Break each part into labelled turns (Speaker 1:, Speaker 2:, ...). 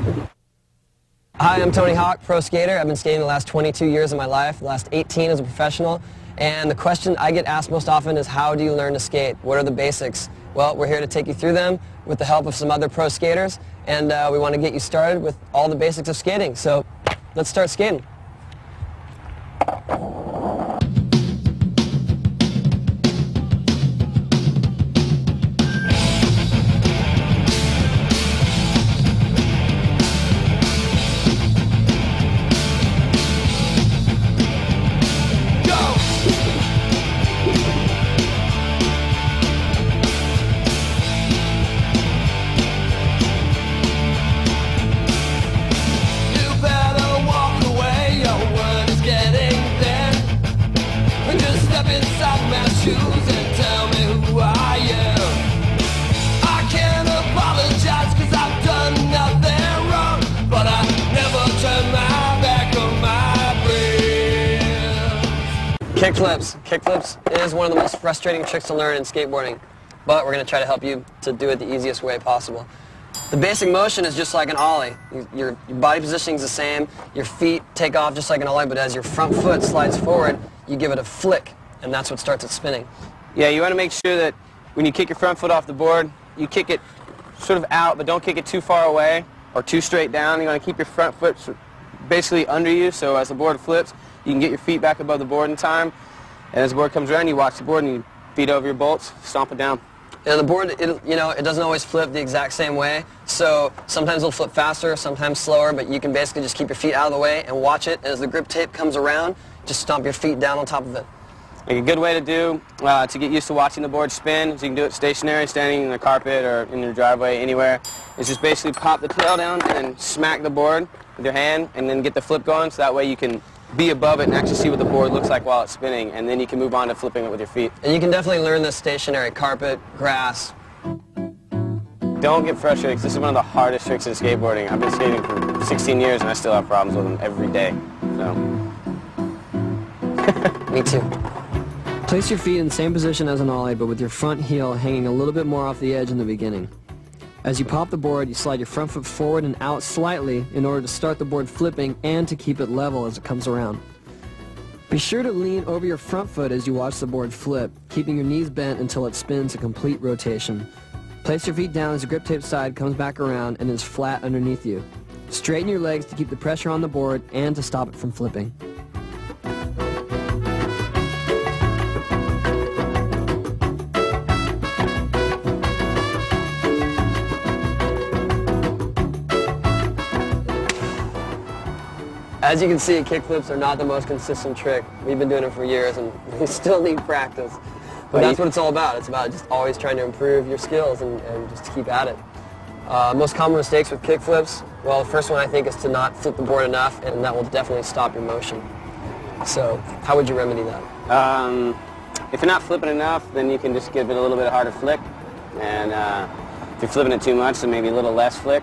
Speaker 1: Hi, I'm Tony Hawk, pro skater. I've been skating the last 22 years of my life, the last 18 as a professional. And the question I get asked most often is, how do you learn to skate? What are the basics? Well, we're here to take you through them with the help of some other pro skaters. And we want to get you started with all the basics of skating. So let's start skating. Kickflips. Kickflips is one of the most frustrating tricks to learn in skateboarding, but we're going to try to help you to do it the easiest way possible. The basic motion is just like an ollie. Your body positioning is the same, your feet take off just like an ollie, but as your front foot slides forward, you give it a flick, and that's what starts it spinning.
Speaker 2: Yeah, you want to make sure that when you kick your front foot off the board, you kick it sort of out, but don't kick it too far away or too straight down. You want to keep your front foot basically under you, so as the board flips, you can get your feet back above the board in time, and as the board comes around, you watch the board and you feet over your bolts, stomp it down.
Speaker 1: And the board, it doesn't always flip the exact same way, so sometimes it'll flip faster, sometimes slower, but you can basically just keep your feet out of the way and watch it, and as the grip tape comes around, just stomp your feet down on top of it.
Speaker 2: Like a good way to do, to get used to watching the board spin, so you can do it stationary, standing in the carpet or in your driveway, anywhere, is just basically pop the tail down and then smack the board with your hand and then get the flip going, so that way you can be above it and actually see what the board looks like while it's spinning, and then you can move on to flipping it with your feet.
Speaker 1: And you can definitely learn this stationary: carpet, grass.
Speaker 2: Don't get frustrated, because this is one of the hardest tricks in skateboarding. I've been skating for 16 years and I still have problems with them every day. So.
Speaker 1: Me too. Place your feet in the same position as an ollie, but with your front heel hanging a little bit more off the edge in the beginning. As you pop the board, you slide your front foot forward and out slightly in order to start the board flipping and to keep it level as it comes around. Be sure to lean over your front foot as you watch the board flip, keeping your knees bent until it spins a complete rotation. Place your feet down as the grip tape side comes back around and is flat underneath you. Straighten your legs to keep the pressure on the board and to stop it from flipping. As you can see, kickflips are not the most consistent trick. We've been doing it for years and we still need practice. But that's what it's all about. It's about just always trying to improve your skills and just keep at it. Most common mistakes with kickflips, well, the first one I think is to not flip the board enough, and that will definitely stop your motion. So how would you remedy that?
Speaker 2: If you're not flipping enough, then you can just give it a little bit harder flick. And if you're flipping it too much, then maybe a little less flick.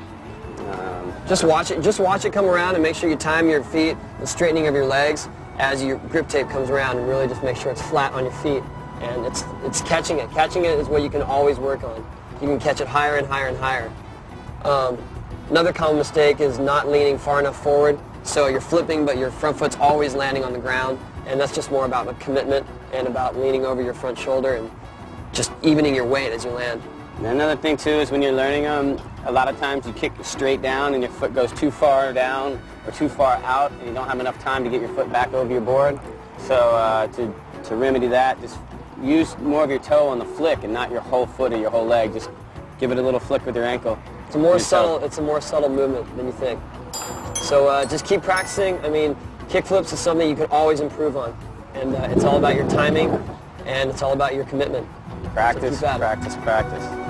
Speaker 1: Just watch it come around, and make sure you time your feet, the straightening of your legs as your grip tape comes around, and really just make sure it's flat on your feet. And it's catching it. Catching it is what you can always work on. You can catch it higher and higher and higher. Another common mistake is not leaning far enough forward, so you're flipping but your front foot's always landing on the ground, and that's just more about a commitment and about leaning over your front shoulder and just evening your weight as you land.
Speaker 2: And another thing too is when you're learning them, a lot of times you kick straight down and your foot goes too far down or too far out, and you don't have enough time to get your foot back over your board. So to remedy that, just use more of your toe on the flick and not your whole foot or your whole leg. Just give it a little flick with your ankle.
Speaker 1: It's a more subtle movement than you think. So just keep practicing. I mean, kickflips is something you can always improve on, and it's all about your timing, and it's all about your commitment.
Speaker 2: Practice, so practice, practice.